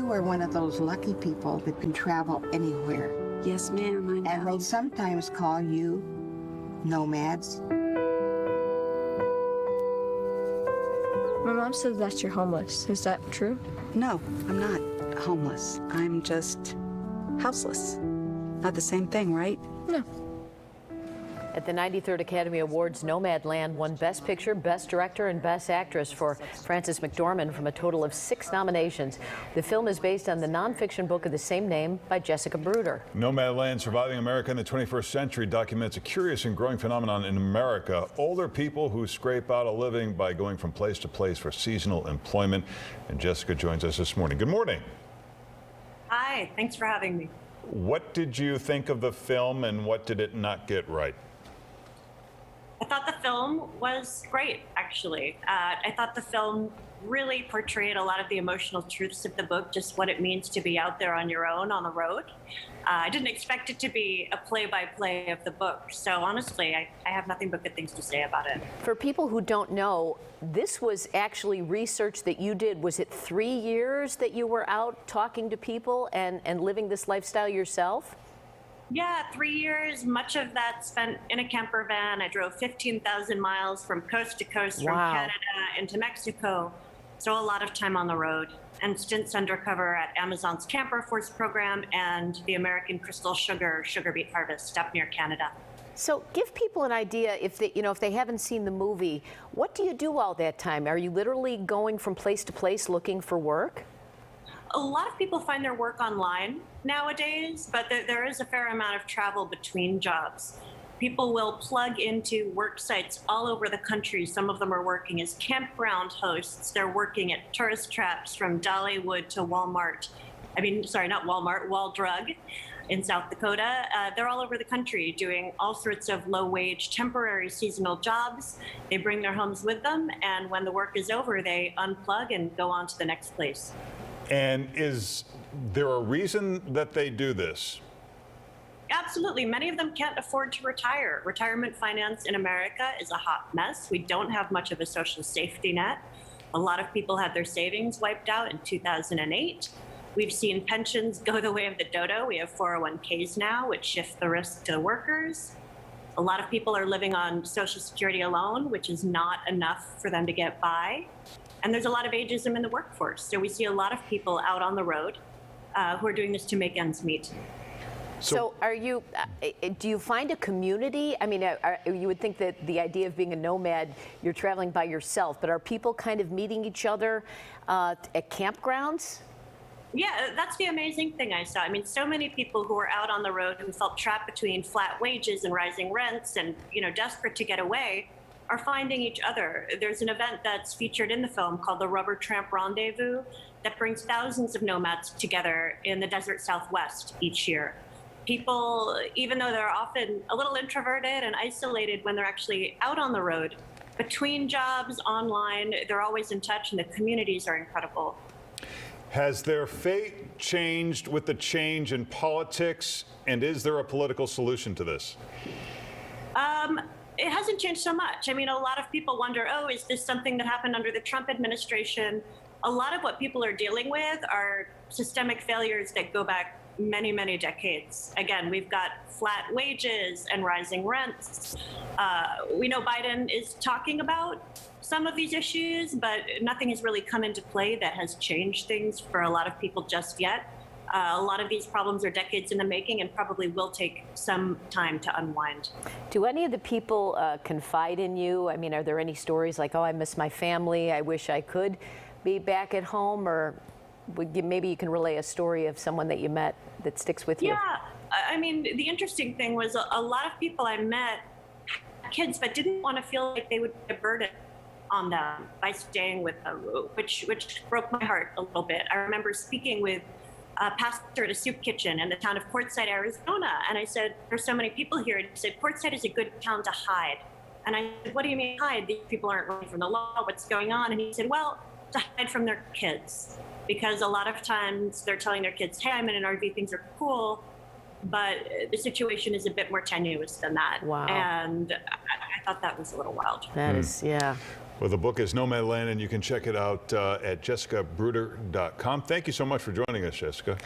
you are one of those lucky people that can travel anywhere. Yes, ma'am, I know. And they sometimes call you nomads. My mom says that you're homeless. Is that true? No, I'm not homeless. I'm just houseless. Not the same thing, right? No. At the 93rd Academy Awards, Nomadland won Best Picture, Best Director, and Best Actress for Frances McDormand from a total of 6 nominations. The film is based on the nonfiction book of the same name by Jessica Bruder. Nomadland, Surviving America in the 21st Century documents a curious and growing phenomenon in America. Older people who scrape out a living by going from place to place for seasonal employment. And Jessica joins us this morning. Good morning. Hi, thanks for having me. What did you think of the film and what did it not get right? I thought the film was great, actually. I thought the film really portrayed a lot of the emotional truths of the book, just what it means to be out there on your own on the road. I didn't expect it to be a play-by-play of the book, so honestly, I have nothing but good things to say about it. For people who don't know, this was actually research that you did. Was it 3 years that you were out talking to people and living this lifestyle yourself? Yeah, 3 years, much of that spent in a camper van. I drove 15,000 miles from coast to coast from Canada into Mexico. So a lot of time on the road and stints undercover at Amazon's Camper Force program and the American Crystal Sugar beet harvest up near Canada. So give people an idea, if they haven't seen the movie, what do you do all that time? Are you literally going from place to place looking for work? A lot of people find their work online nowadays, but there is a fair amount of travel between jobs. People will plug into work sites all over the country. Some of them are working as campground hosts. They're working at tourist traps from Dollywood to Walmart. Not Walmart, Wall Drug in South Dakota. They're all over the country doing all sorts of low-wage, temporary seasonal jobs. They bring their homes with them, and when the work is over, they unplug and go on to the next place. And is there a reason that they do this? Absolutely. Many of them can't afford to retire. Retirement finance in America is a hot mess. We don't have much of a social safety net. A lot of people had their savings wiped out in 2008. We've seen pensions go the way of the dodo. We have 401ks now, which shift the risk to the workers. A lot of people are living on Social Security alone, which is not enough for them to get by. And there's a lot of ageism in the workforce. So we see a lot of people out on the road who are doing this to make ends meet. So do you find a community? I mean, you would think that the idea of being a nomad, you're traveling by yourself, but are people kind of meeting each other at campgrounds? Yeah, that's the amazing thing I saw. I mean, so many people who were out on the road who felt trapped between flat wages and rising rents and, desperate to get away are finding each other. There's an event that's featured in the film called the Rubber Tramp Rendezvous that brings thousands of nomads together in the desert Southwest each year. People, even though they're often a little introverted and isolated when they're actually out on the road, between jobs, online, they're always in touch, and the communities are incredible. Has their fate changed with the change in politics, and is there a political solution to this? It hasn't changed so much. I mean, a lot of people wonder, is this something that happened under the Trump administration? A lot of what people are dealing with are systemic failures that go back many, many decades. Again, we've got flat wages and rising rents. We know Biden is talking about some of these issues, but nothing has really come into play that has changed things for a lot of people just yet. A lot of these problems are decades in the making and probably will take some time to unwind. Do any of the people confide in you? I mean, are there any stories like, I miss my family, I wish I could be back at home? Or maybe you can relay a story of someone that you met that sticks with you? Yeah, I mean, the interesting thing was a lot of people I met had kids but didn't want to feel like they would be a burden on them by staying with them, which broke my heart a little bit. I remember speaking with a pastor at a soup kitchen in the town of Quartzsite, Arizona. And I said, there's so many people here. And he said, Quartzsite is a good town to hide. And I said, what do you mean hide? These people aren't running from the law. What's going on? And he said, well, to hide from their kids. Because a lot of times they're telling their kids, hey, I'm in an RV, things are cool. But the situation is a bit more tenuous than that. Wow. And I thought that was a little wild. That is, yeah. Well, the book is Nomadland, and you can check it out at jessicabruder.com. Thank you so much for joining us, Jessica.